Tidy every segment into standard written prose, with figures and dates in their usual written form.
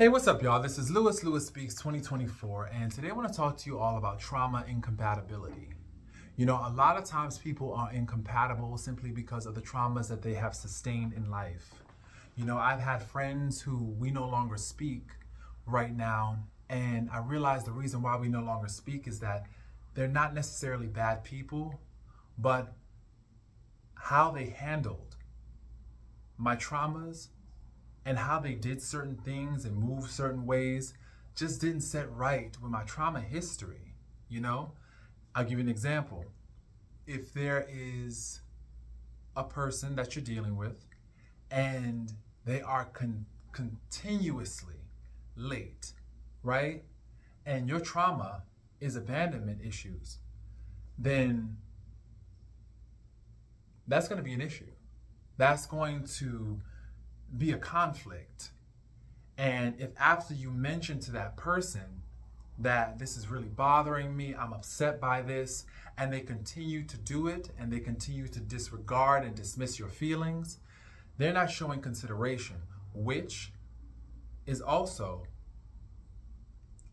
Hey, what's up, y'all? This is Lewis Speaks 2024, and today I want to talk to you all about trauma incompatibility. You know, a lot of times people are incompatible simply because of the traumas that they have sustained in life. You know, I've had friends who we no longer speak right now, and I realize the reason why we no longer speak is that they're not necessarily bad people, but how they handled my traumas and how they did certain things and moved certain ways just didn't set right with my trauma history, you know? I'll give you an example. If there is a person that you're dealing with and they are continuously late, right? And your trauma is abandonment issues, then that's going to be an issue. That's going to be a conflict. And if after you mention to that person that this is really bothering me, I'm upset by this, and they continue to do it and they continue to disregard and dismiss your feelings, they're not showing consideration, which is also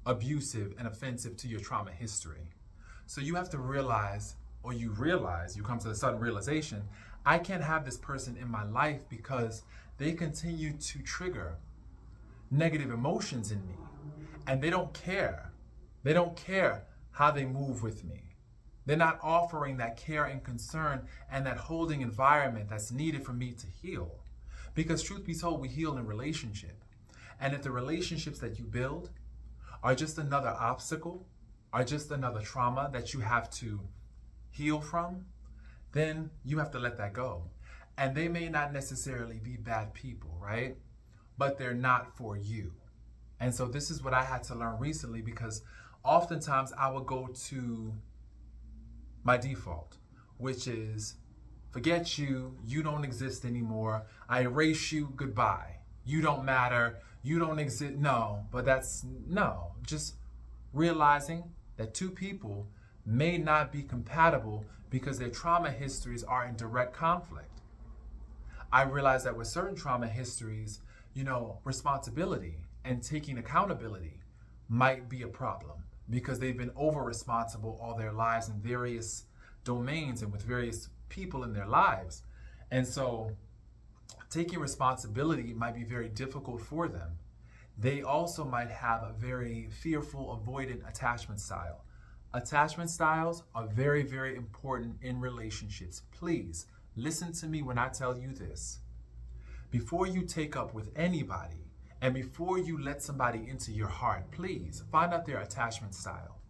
abusive and offensive to your trauma history. So you have to realize, or you come to the sudden realization, I can't have this person in my life because they continue to trigger negative emotions in me, and they don't care. They don't care how they move with me. They're not offering that care and concern and that holding environment that's needed for me to heal. Because truth be told, we heal in relationship. And if the relationships that you build are just another obstacle, are just another trauma that you have to heal from, then you have to let that go. And they may not necessarily be bad people, right? But they're not for you. And so this is what I had to learn recently, because oftentimes I would go to my default, which is forget you, you don't exist anymore, I erase you, goodbye. You don't matter, you don't exist. No, but just realizing that two people may not be compatible because their trauma histories are in direct conflict. I realized that with certain trauma histories, you know, responsibility and taking accountability might be a problem because they've been over responsible all their lives in various domains and with various people in their lives. And so taking responsibility might be very difficult for them. They also might have a very fearful, avoidant attachment style. Attachment styles are very, very important in relationships. Please listen to me when I tell you this. Before you take up with anybody and before you let somebody into your heart, please find out their attachment style.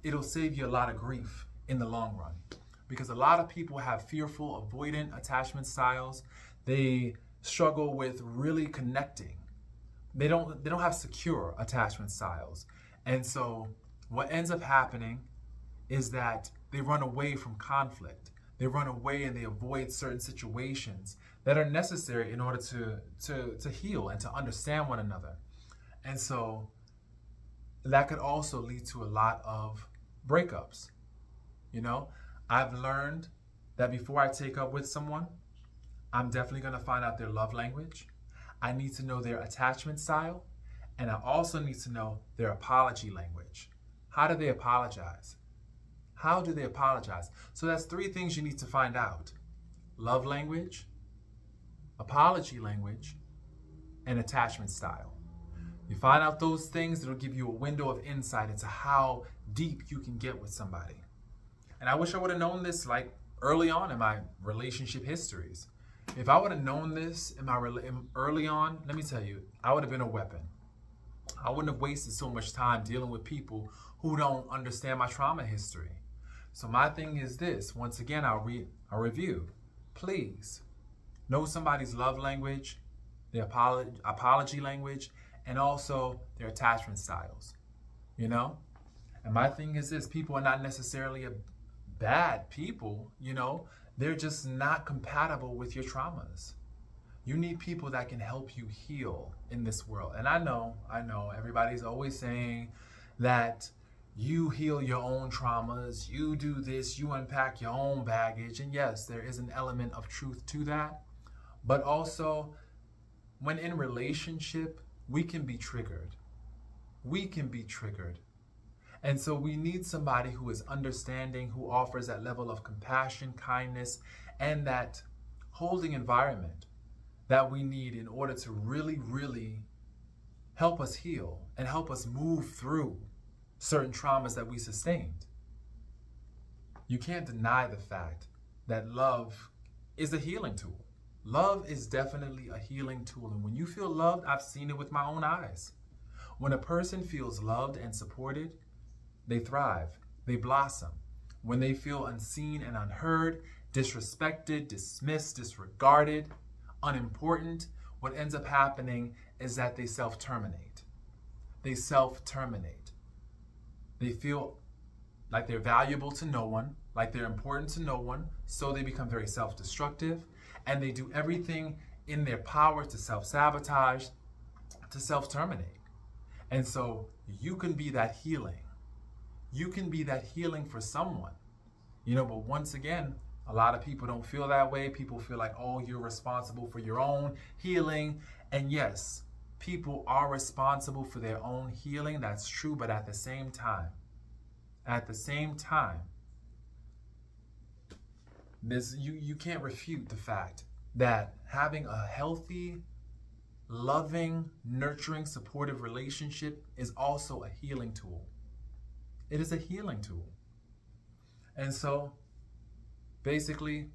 It'll save you a lot of grief in the long run, because a lot of people have fearful, avoidant attachment styles. They struggle with really connecting. They don't have secure attachment styles. And so what ends up happening is that they run away from conflict. They run away and they avoid certain situations that are necessary in order to heal and to understand one another. And so that could also lead to a lot of breakups. You know, I've learned that before I take up with someone, I'm definitely going to find out their love language. I need to know their attachment style, and I also need to know their apology language. How do they apologize? How do they apologize? So that's three things you need to find out: love language, apology language, and attachment style. You find out those things, it'll give you a window of insight into how deep you can get with somebody. And I wish I would have known this like early on in my relationship histories. If I would have known this early on, let me tell you, I would have been a weapon. I wouldn't have wasted so much time dealing with people who don't understand my trauma history. So my thing is this, once again, I'll review. Please know somebody's love language, their apology language, and also their attachment styles, you know? And my thing is this, people are not necessarily bad people, you know? They're just not compatible with your traumas. You need people that can help you heal in this world. And I know, everybody's always saying that you heal your own traumas, you do this, you unpack your own baggage. And yes, there is an element of truth to that. But also, when in relationship, we can be triggered. We can be triggered. And so we need somebody who is understanding, who offers that level of compassion, kindness, and that holding environment that we need in order to really, really help us heal and help us move through certain traumas that we sustained. You can't deny the fact that love is a healing tool. Love is definitely a healing tool. And when you feel loved, I've seen it with my own eyes. When a person feels loved and supported, they thrive, they blossom. When they feel unseen and unheard, disrespected, dismissed, disregarded, unimportant, what ends up happening is that they self-terminate. They self-terminate. They feel like they're valuable to no one, like they're important to no one, so they become very self-destructive, and they do everything in their power to self-sabotage, to self-terminate. And so you can be that healing. You can be that healing for someone. But once again, a lot of people don't feel that way. People feel like, oh, you're responsible for your own healing. And yes, people are responsible for their own healing. That's true. But at the same time, you can't refute the fact that having a healthy, loving, nurturing, supportive relationship is also a healing tool. It is a healing tool. And so, basically,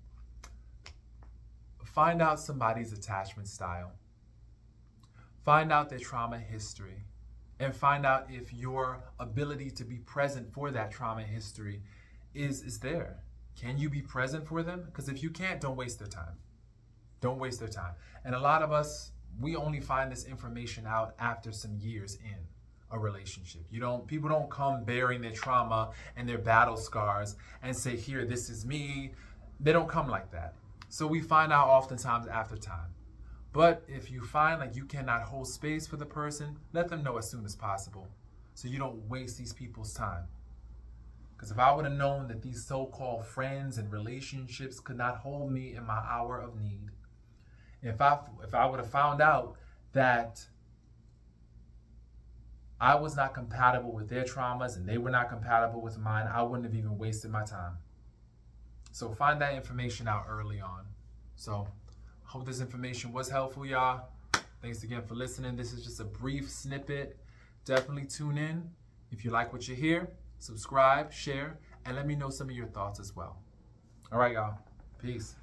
find out somebody's attachment style. Find out their trauma history. And find out if your ability to be present for that trauma history is there. Can you be present for them? Because if you can't, don't waste their time. Don't waste their time. And a lot of us, we only find this information out after some years in a relationship. People don't come bearing their trauma and their battle scars and say, here, this is me. They don't come like that. So we find out oftentimes after time. But if you find like you cannot hold space for the person, let them know as soon as possible so you don't waste these people's time. Because if I would have known that these so-called friends and relationships could not hold me in my hour of need, if I would have found out that I was not compatible with their traumas and they were not compatible with mine, I wouldn't have even wasted my time. So find that information out early on. So hope this information was helpful, y'all. Thanks again for listening. This is just a brief snippet. Definitely tune in. If you like what you hear, subscribe, share, and let me know some of your thoughts as well. All right, y'all. Peace.